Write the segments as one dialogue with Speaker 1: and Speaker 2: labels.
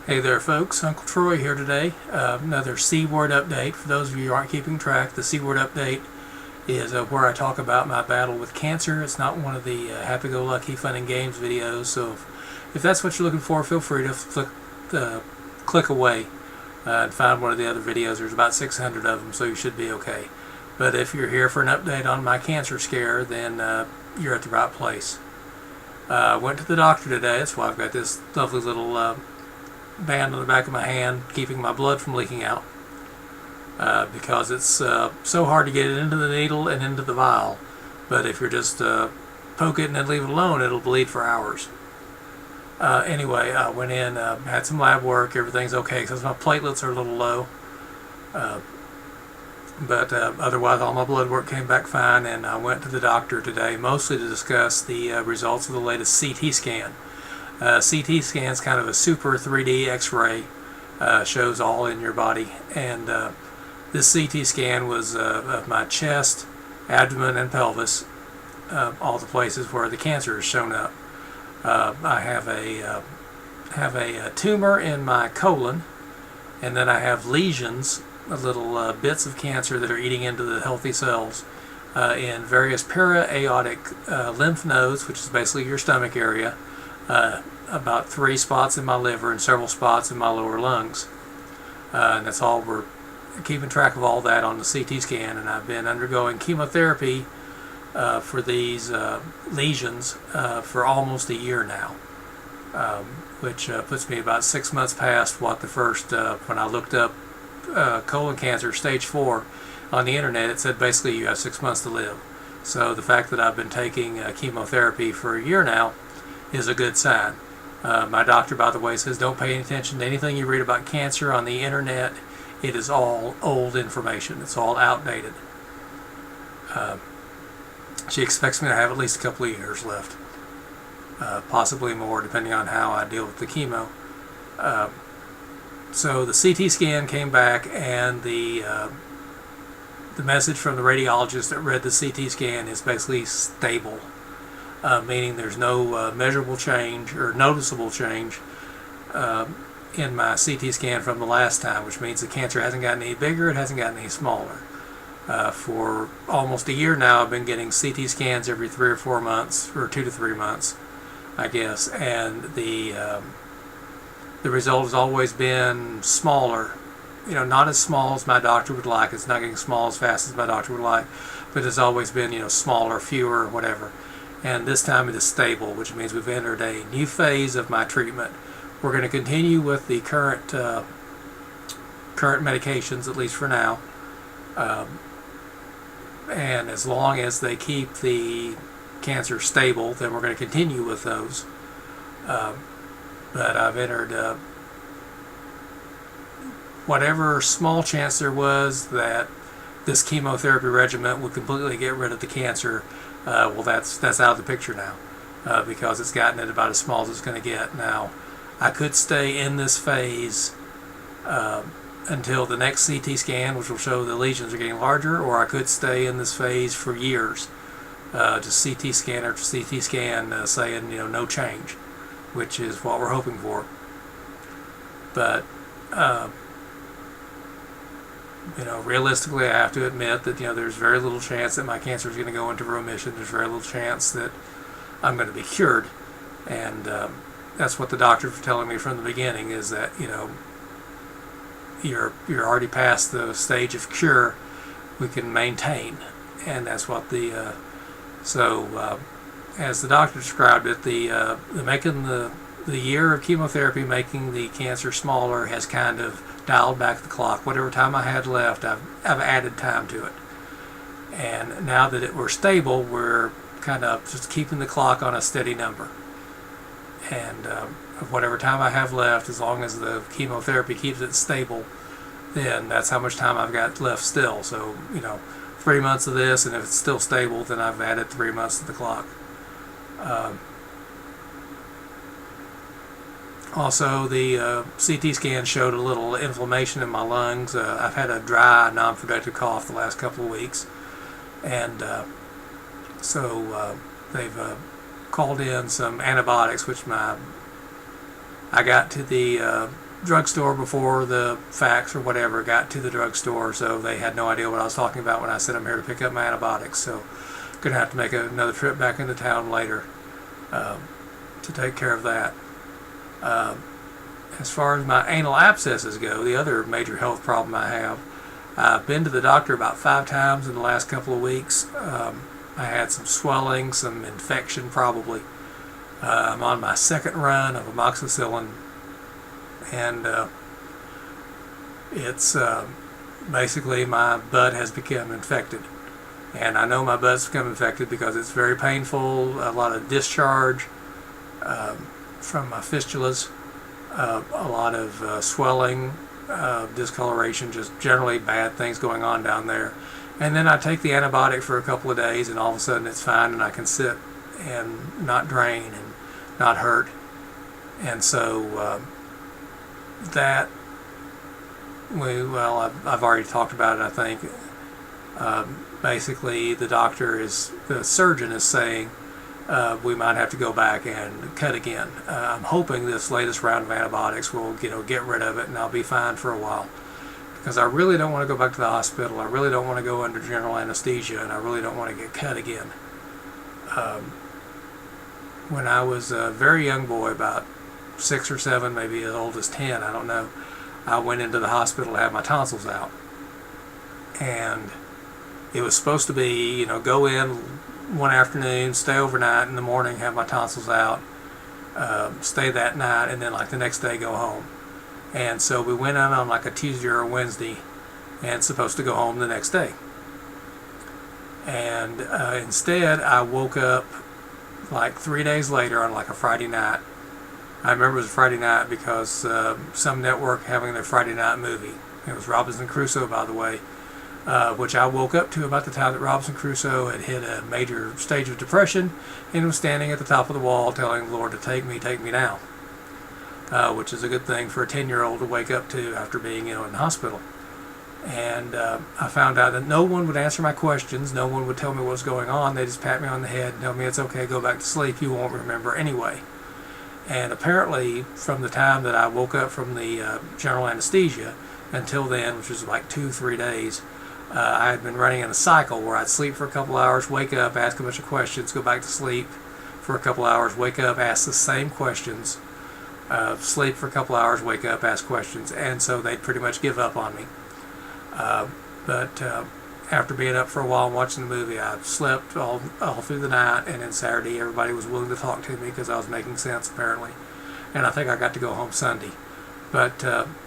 Speaker 1: Hey there folks, Uncle Troy here today. Another C word update. For those of you who aren't keeping track, the C word update is where I talk about my battle with cancer. It's not one of the happy-go-lucky fun and games videos, so if that's what you're looking for, feel free to click away and find one of the other videos. There's about 600 of them, so you should be okay. But if you're here for an update on my cancer scare, then you're at the right place. I went to the doctor today. That's why I've got this lovely little band on the back of my hand keeping my blood from leaking out, because it's so hard to get it into the needle and into the vial. But if you're just poke it and then leave it alone, it'll bleed for hours. Anyway, I went in, had some lab work. Everything's okay because my platelets are a little low, but otherwise all my blood work came back fine. And I went to the doctor today mostly to discuss the results of the latest CT scan. CT scan is kind of a super 3D X-ray, shows all in your body, and this CT scan was of my chest, abdomen, and pelvis, all the places where the cancer has shown up. I have a tumor in my colon, and then I have lesions, little bits of cancer that are eating into the healthy cells in various para-aortic lymph nodes, which is basically your stomach area. About 3 spots in my liver and several spots in my lower lungs, and that's all. We're keeping track of all that on the CT scan, and I've been undergoing chemotherapy for these lesions for almost a year now, which puts me about 6 months past what the first, when I looked up colon cancer stage 4 on the internet, it said basically you have 6 months to live. So the fact that I've been taking chemotherapy for a year now is a good sign. My doctor, by the way, says don't pay any attention to anything you read about cancer on the internet. It is all old information. It's all outdated. She expects me to have at least a couple of years left, possibly more, depending on how I deal with the chemo. So the CT scan came back, and the message from the radiologist that read the CT scan is basically stable. Meaning there's no measurable change or noticeable change in my CT scan from the last time, which means the cancer hasn't gotten any bigger, it hasn't gotten any smaller. For almost a year now, I've been getting CT scans every 3 or 4 months, or 2 to 3 months, I guess, and the result has always been smaller. You know, not as small as my doctor would like. It's not getting small as fast as my doctor would like, but it's always been, smaller, fewer, whatever. And this time it is stable, which means we've entered a new phase of my treatment. We're going to continue with the current medications, at least for now. And as long as they keep the cancer stable, then we're going to continue with those. But I've entered whatever small chance there was that this chemotherapy regimen would completely get rid of the cancer. Well, that's out of the picture now, because it's gotten it about as small as it's going to get. Now, I could stay in this phase until the next CT scan, which will show the lesions are getting larger, or I could stay in this phase for years, just CT scan after CT scan, saying no change, which is what we're hoping for. But realistically, I have to admit that there's very little chance that my cancer is going to go into remission. There's very little chance that I'm going to be cured, and that's what the doctors were telling me from the beginning, is that you're already past the stage of cure. We can maintain, and that's what the as the doctor described it, the making the year of chemotherapy making the cancer smaller has kind of dialed back the clock. Whatever time I had left, I've added time to it. And now that we're stable, we're kind of just keeping the clock on a steady number. And whatever time I have left, as long as the chemotherapy keeps it stable, then that's how much time I've got left still. So 3 months of this, and if it's still stable, then I've added 3 months to the clock. Also, the CT scan showed a little inflammation in my lungs. I've had a dry, non-productive cough the last couple of weeks, and so they've called in some antibiotics, which I got to the drugstore before the fax or whatever got to the drugstore, so they had no idea what I was talking about when I said I'm here to pick up my antibiotics. So going to have to make another trip back into town later to take care of that. As far as my anal abscesses go, the other major health problem I have, I've been to the doctor about 5 times in the last couple of weeks. I had some swelling, some infection probably. I'm on my 2nd run of amoxicillin, and it's basically my butt has become infected. And I know my butt's become infected because it's very painful, a lot of discharge from my fistulas, a lot of swelling, discoloration, just generally bad things going on down there. And then I take the antibiotic for a couple of days, and all of a sudden it's fine, and I can sit and not drain and not hurt. And so I've already talked about it, I think. Basically, the surgeon is saying we might have to go back and cut again. I'm hoping this latest round of antibiotics will, get rid of it, and I'll be fine for a while. Because I really don't want to go back to the hospital. I really don't want to go under general anesthesia, and I really don't want to get cut again. When I was a very young boy, about 6 or 7, maybe as old as 10, I don't know, I went into the hospital to have my tonsils out. And it was supposed to be, go in one afternoon, stay overnight, in the morning have my tonsils out, stay that night, and then like the next day go home. And so we went out on like a Tuesday or a Wednesday and supposed to go home the next day. And instead I woke up like 3 days later on like a Friday night. I remember it was a Friday night because some network having their Friday night movie. It was Robinson Crusoe, by the way, which I woke up to about the time that Robinson Crusoe had hit a major stage of depression and was standing at the top of the wall telling the Lord to take me now. Which is a good thing for a 10-year-old to wake up to after being in the hospital. And I found out that no one would answer my questions, no one would tell me what was going on. They just pat me on the head and tell me it's okay, go back to sleep, you won't remember anyway. And apparently from the time that I woke up from the general anesthesia until then, which was like 2-3 days, I had been running in a cycle where I'd sleep for a couple hours, wake up, ask a bunch of questions, go back to sleep for a couple hours, wake up, ask the same questions, sleep for a couple hours, wake up, ask questions, and so they'd pretty much give up on me. But after being up for a while and watching the movie, I slept all through the night, and then Saturday everybody was willing to talk to me because I was making sense apparently, and I think I got to go home Sunday. But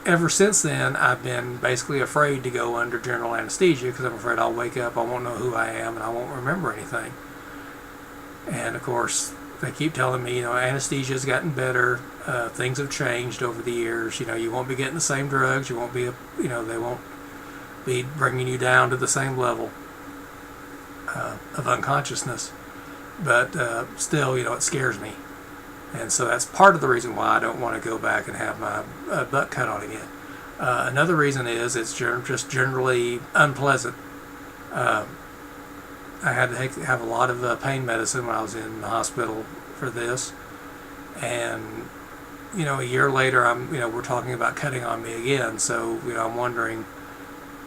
Speaker 1: ever since then I've been basically afraid to go under general anesthesia because I'm afraid I'll wake up, I won't know who I am, and I won't remember anything. And of course they keep telling me, anesthesia's gotten better, things have changed over the years, you won't be getting the same drugs, you won't be, they won't be bringing you down to the same level of unconsciousness. But still, it scares me. And so that's part of the reason why I don't want to go back and have my butt cut on again. Another reason is it's just generally unpleasant. I had to have a lot of pain medicine when I was in the hospital for this, and a year later we're talking about cutting on me again. So I'm wondering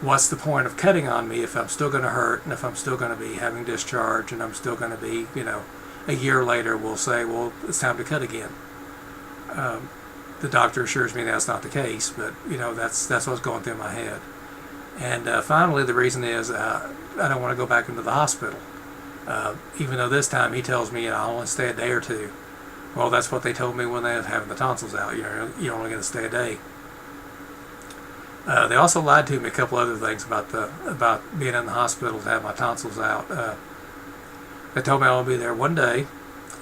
Speaker 1: what's the point of cutting on me if I'm still going to hurt and if I'm still going to be having discharge and I'm still going to be a year later we'll say, well, it's time to cut again. The doctor assures me that's not the case, but that's what's going through my head. And finally, the reason is I don't want to go back into the hospital. Even though this time he tells me I'll only stay a day or 2. Well, that's what they told me when they were having the tonsils out. You're only going to stay a day. They also lied to me a couple other things about being in the hospital to have my tonsils out. They told me I would be there 1 day.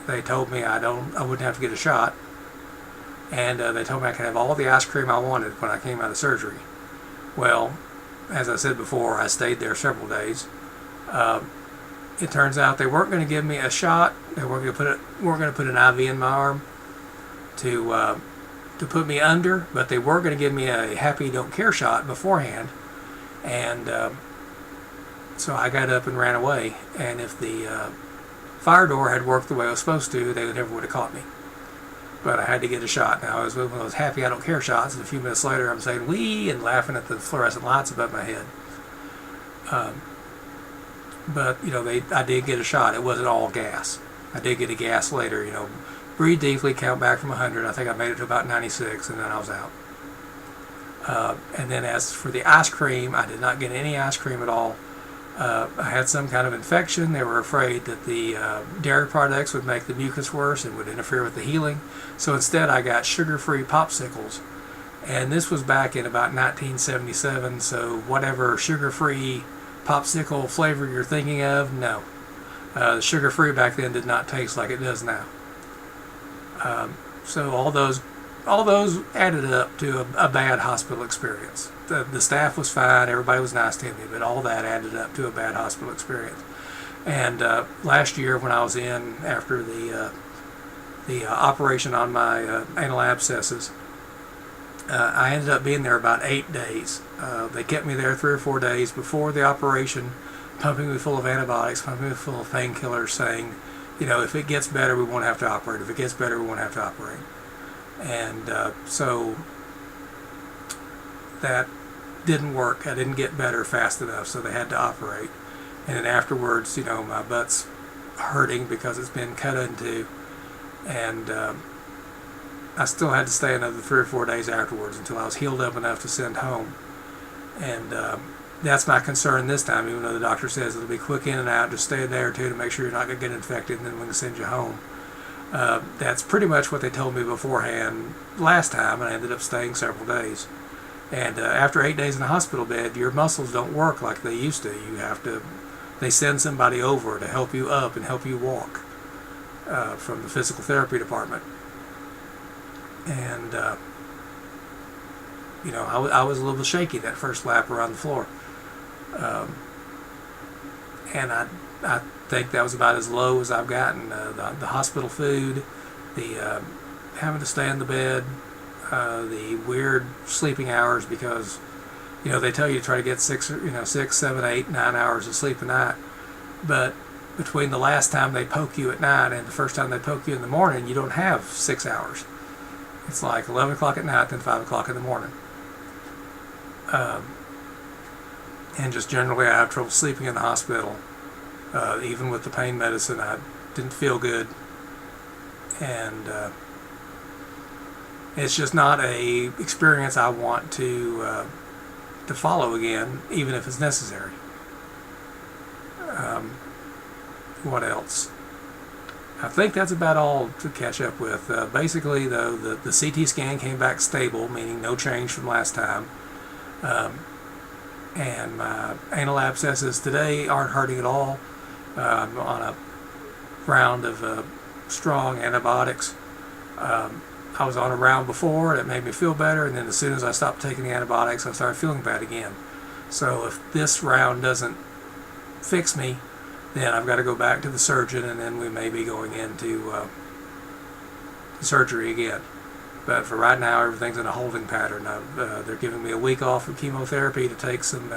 Speaker 1: They told me I wouldn't have to get a shot. And they told me I could have all the ice cream I wanted when I came out of surgery. Well, as I said before, I stayed there several days. It turns out they weren't going to give me a shot. They weren't going to put an IV in my arm to put me under, but they were going to give me a happy don't care shot beforehand. And so I got up and ran away. And if the fire door had worked the way it was supposed to, they never would have caught me. but I had to get a shot. Now, I was one of those happy I don't care shots, and a few minutes later I'm saying wee and laughing at the fluorescent lights above my head. But I did get a shot. It wasn't all gas. I did get a gas later. Breathe deeply, count back from 100. I think I made it to about 96, and then I was out. And then as for the ice cream, I did not get any ice cream at all. I had some kind of infection. They were afraid that the dairy products would make the mucus worse and would interfere with the healing. So instead I got sugar-free popsicles. And this was back in about 1977, so whatever sugar-free popsicle flavor you're thinking of, no. The sugar-free back then did not taste like it does now. So all those added up to a bad hospital experience. The staff was fine, everybody was nice to me, but all that added up to a bad hospital experience. And last year when I was in after the operation on my anal abscesses, I ended up being there about 8 days. They kept me there 3 or 4 days before the operation, pumping me full of antibiotics, pumping me full of painkillers, saying, if it gets better, we won't have to operate. If it gets better, we won't have to operate. And so that didn't work. I didn't get better fast enough, so they had to operate. And then afterwards, my butt's hurting because it's been cut into, and I still had to stay another 3 or 4 days afterwards until I was healed up enough to send home. And that's my concern this time, even though the doctor says it'll be quick in and out, just stay a day or two to make sure you're not going to get infected, and then we can send you home. That's pretty much what they told me beforehand last time, and I ended up staying several days. And after 8 days in the hospital bed, your muscles don't work like they used to. They send somebody over to help you up and help you walk from the physical therapy department. And I was a little shaky that first lap around the floor. And I think that was about as low as I've gotten. The hospital food, the having to stay in the bed, the weird sleeping hours because they tell you to try to get 6, 7, 8, 9 hours of sleep a night. But between the last time they poke you at night and the first time they poke you in the morning, you don't have 6 hours. It's like 11 o'clock at night, then 5 o'clock in the morning. And just generally I have trouble sleeping in the hospital. Even with the pain medicine, I didn't feel good. And it's just not a experience I want to follow again, even if it's necessary. What else? I think that's about all to catch up with. Basically, though, the CT scan came back stable, meaning no change from last time. And my anal abscesses today aren't hurting at all. I'm on a round of strong antibiotics. I was on a round before, and it made me feel better, and then as soon as I stopped taking the antibiotics, I started feeling bad again. So if this round doesn't fix me, then I've got to go back to the surgeon, and then we may be going into surgery again. But for right now, everything's in a holding pattern. They're giving me a week off of chemotherapy to take some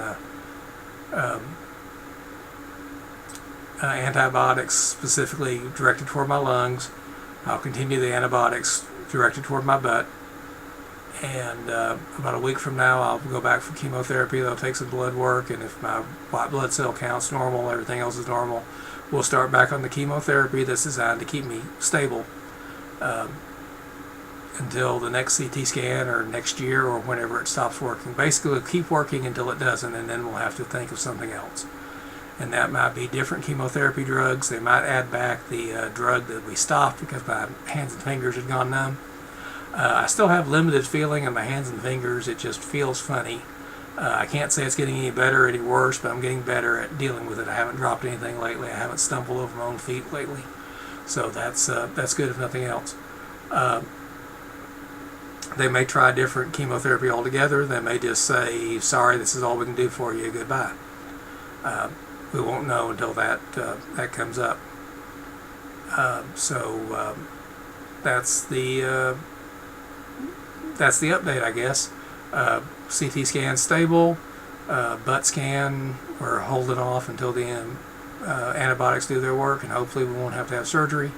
Speaker 1: antibiotics specifically directed toward my lungs. I'll continue the antibiotics directed toward my butt. And about a week from now, I'll go back for chemotherapy. They'll take some blood work, and if my white blood cell count's normal, everything else is normal, we'll start back on the chemotherapy that's designed to keep me stable until the next CT scan or next year or whenever it stops working. Basically, it'll keep working until it doesn't, and then we'll have to think of something else. And that might be different chemotherapy drugs. They might add back the drug that we stopped because my hands and fingers had gone numb. I still have limited feeling in my hands and fingers. It just feels funny. I can't say it's getting any better or any worse, but I'm getting better at dealing with it. I haven't dropped anything lately. I haven't stumbled over my own feet lately. So that's good if nothing else. They may try different chemotherapy altogether. They may just say, sorry, this is all we can do for you, goodbye. We won't know until that comes up. So that's the update, I guess. CT scan stable, butt scan we're holding off until the end. Antibiotics do their work, and hopefully we won't have to have surgery.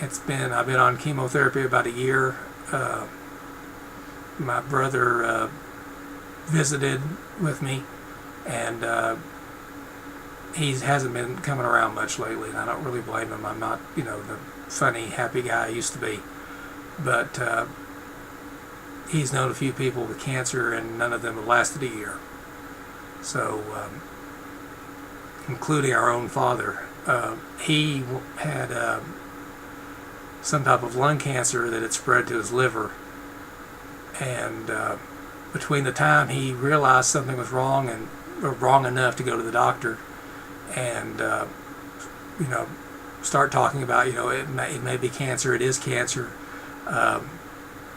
Speaker 1: I've been on chemotherapy about a year. My brother visited with me, and he hasn't been coming around much lately, and I don't really blame him. I'm not, the funny, happy guy I used to be. But he's known a few people with cancer, and none of them have lasted a year. So, including our own father. He had some type of lung cancer that had spread to his liver, and between the time he realized something was wrong or wrong enough to go to the doctor and start talking about it may be cancer, it is cancer,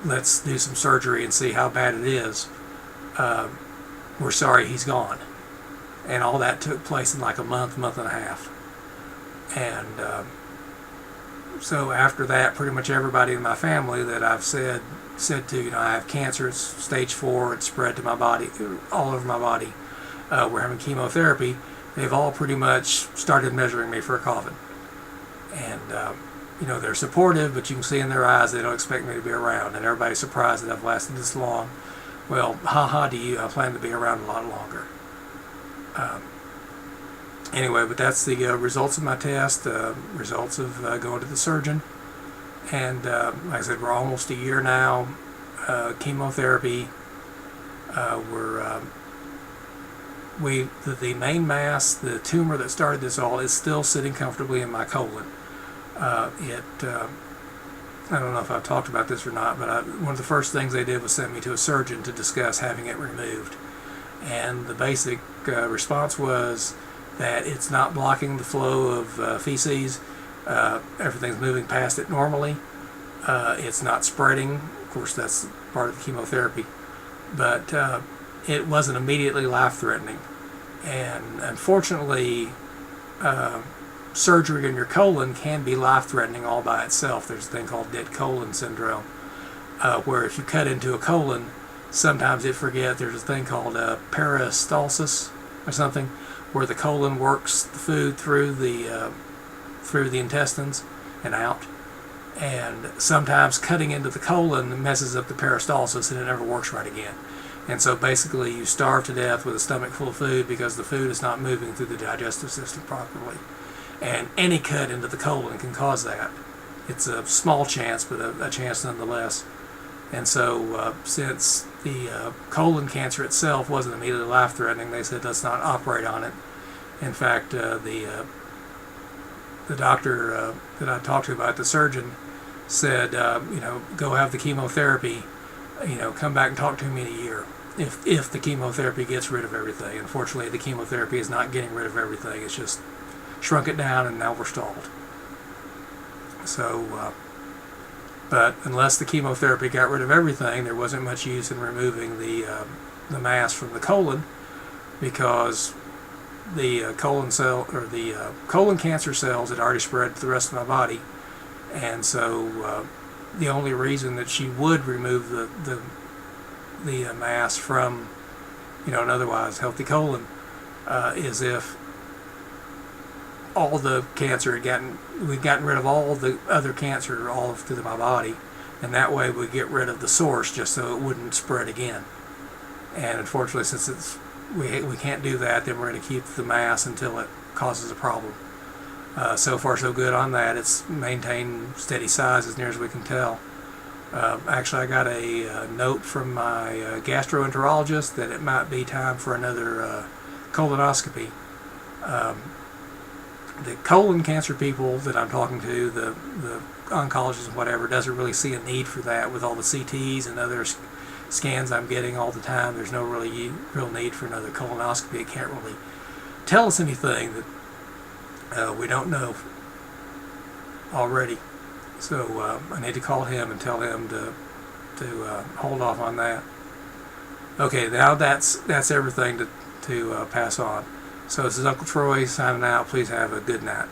Speaker 1: let's do some surgery and see how bad it is, we're sorry, he's gone. And all that took place in like a month and a half. And so after that, pretty much everybody in my family that I've said to, I have cancer, it's stage 4, it's spread to my body, all over my body, we're having chemotherapy, they've all pretty much started measuring me for a coffin. And, they're supportive, but you can see in their eyes they don't expect me to be around. And everybody's surprised that I've lasted this long. Well, ha-ha to you, I plan to be around a lot longer. Anyway, but that's the results of my test, results of going to the surgeon. And like I said, we're almost a year now. Chemotherapy. The main mass, the tumor that started this all, is still sitting comfortably in my colon. I don't know if I've talked about this or not, but one of the first things they did was send me to a surgeon to discuss having it removed. And the basic response was that it's not blocking the flow of feces. Everything's moving past it normally. It's not spreading. Of course, that's part of the chemotherapy. But it wasn't immediately life-threatening. And unfortunately, surgery in your colon can be life-threatening all by itself. There's a thing called dead colon syndrome, where if you cut into a colon, sometimes there's a thing called peristalsis or something, where the colon works the food through the intestines and out. And sometimes cutting into the colon messes up the peristalsis and it never works right again. And so basically you starve to death with a stomach full of food because the food is not moving through the digestive system properly. And any cut into the colon can cause that. It's a small chance, but a chance nonetheless. And so since the colon cancer itself wasn't immediately life-threatening, they said let's not operate on it. In fact, the doctor that I talked to about it, the surgeon, said, go have the chemotherapy, come back and talk to me in a year if the chemotherapy gets rid of everything. Unfortunately, the chemotherapy is not getting rid of everything. It's just shrunk it down, and now we're stalled. So, but unless the chemotherapy got rid of everything, there wasn't much use in removing the mass from the colon, because the colon cancer cells had already spread to the rest of my body, and so the only reason that she would remove the mass from an otherwise healthy colon is if all the cancer we'd gotten rid of all the other cancer all through my body, and that way we'd get rid of the source just so it wouldn't spread again. And unfortunately, since we can't do that, then we're going to keep the mass until it causes a problem. So far so good on that. It's maintained steady size as near as we can tell. Actually, I got a note from my gastroenterologist that it might be time for another colonoscopy. The colon cancer people that I'm talking to, the oncologists and whatever, doesn't really see a need for that with all the CTs and other scans I'm getting all the time. There's no real need for another colonoscopy. It can't really tell us anything that we don't know already. So I need to call him and tell him to hold off on that. Okay, now that's everything to pass on. So this is Uncle Troy signing out. Please have a good night.